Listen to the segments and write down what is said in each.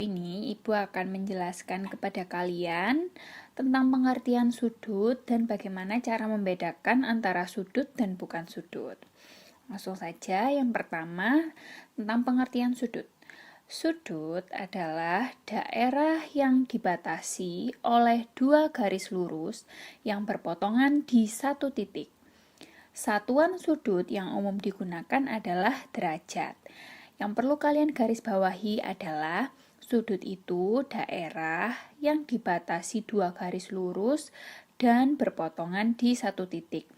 Ini Ibu akan menjelaskan kepada kalian tentang pengertian sudut dan bagaimana cara membedakan antara sudut dan bukan sudut. Langsung saja, yang pertama tentang pengertian sudut. Sudut adalah daerah yang dibatasi oleh dua garis lurus yang berpotongan di satu titik. Satuan sudut yang umum digunakan adalah derajat. Yang perlu kalian garis bawahi adalah sudut itu daerah yang dibatasi dua garis lurus dan berpotongan di satu titik.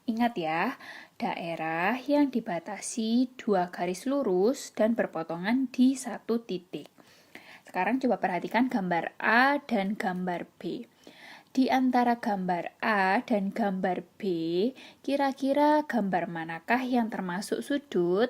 Ingat ya, daerah yang dibatasi dua garis lurus dan berpotongan di satu titik. Sekarang coba perhatikan gambar A dan gambar B. Di antara gambar A dan gambar B, kira-kira gambar manakah yang termasuk sudut?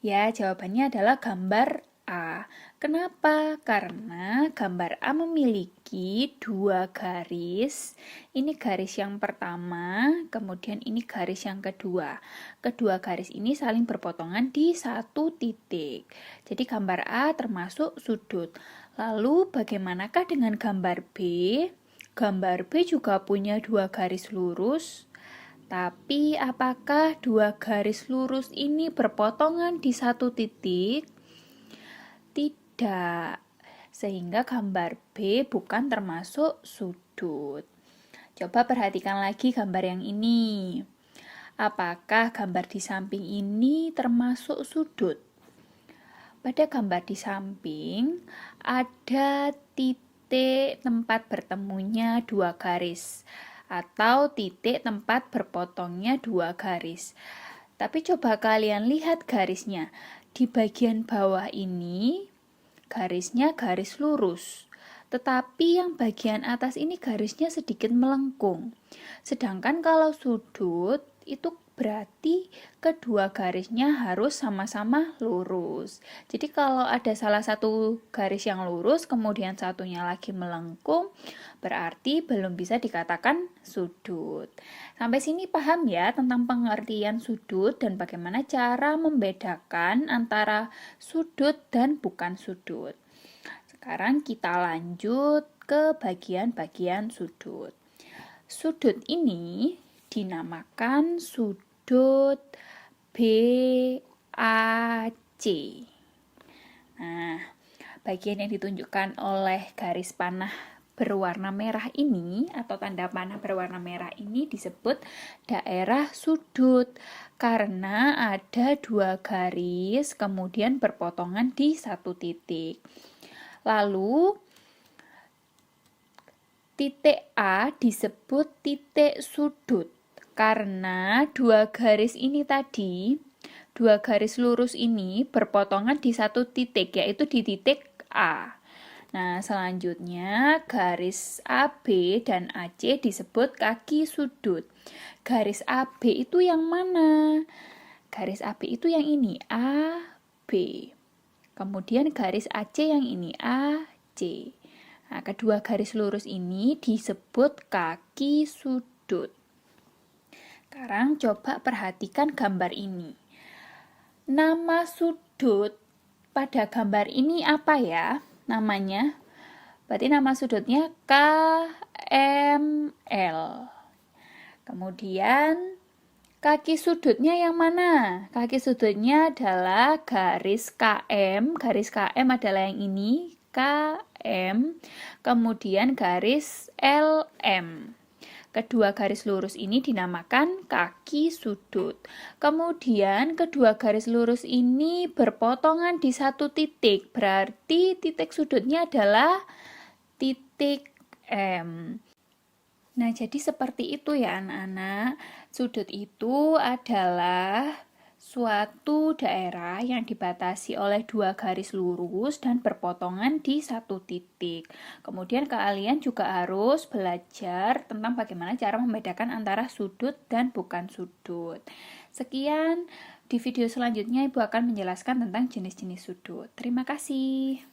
Ya, jawabannya adalah gambar A. Kenapa? Karena gambar A memiliki dua garis. Ini garis yang pertama, kemudian ini garis yang kedua. Kedua garis ini saling berpotongan di satu titik. Jadi gambar A termasuk sudut. Lalu bagaimanakah dengan gambar B? Gambar B juga punya dua garis lurus. Tapi apakah dua garis lurus ini berpotongan di satu titik? Tidak. Sehingga gambar B bukan termasuk sudut. Coba perhatikan lagi gambar yang ini. Apakah gambar di samping ini termasuk sudut? Pada gambar di samping ada titik tempat bertemunya dua garis, atau titik tempat berpotongnya dua garis. Tapi coba kalian lihat garisnya. Di bagian bawah ini garisnya garis lurus. Tetapi yang bagian atas ini garisnya sedikit melengkung. Sedangkan kalau sudut itu berarti kedua garisnya harus sama-sama lurus. Jadi kalau ada salah satu garis yang lurus kemudian satunya lagi melengkung, berarti belum bisa dikatakan sudut. Sampai sini paham ya tentang pengertian sudut dan bagaimana cara membedakan antara sudut dan bukan sudut. Sekarang kita lanjut ke bagian-bagian sudut. Sudut ini dinamakan sudut BAC. Nah, bagian yang ditunjukkan oleh garis panah berwarna merah ini atau tanda panah berwarna merah ini disebut daerah sudut karena ada dua garis kemudian berpotongan di satu titik. Lalu titik A disebut titik sudut karena dua garis ini tadi, dua garis lurus ini berpotongan di satu titik, yaitu di titik A. Nah, selanjutnya garis AB dan AC disebut kaki sudut. Garis AB itu yang mana? Garis AB itu yang ini, AB. Kemudian garis AC yang ini, AC. Nah, kedua garis lurus ini disebut kaki sudut. Sekarang coba perhatikan gambar ini. Nama sudut pada gambar ini apa ya? Namanya? Berarti nama sudutnya KML. Kemudian kaki sudutnya yang mana? Kaki sudutnya adalah garis KM. Garis KM adalah yang ini, KM. Kemudian garis LM. Kedua garis lurus ini dinamakan kaki sudut. Kemudian kedua garis lurus ini berpotongan di satu titik. Berarti titik sudutnya adalah titik M. Nah, jadi seperti itu ya anak-anak. Sudut itu adalah suatu daerah yang dibatasi oleh dua garis lurus dan berpotongan di satu titik. Kemudian kalian juga harus belajar tentang bagaimana cara membedakan antara sudut dan bukan sudut. Sekian, di video selanjutnya Ibu akan menjelaskan tentang jenis-jenis sudut. Terima kasih.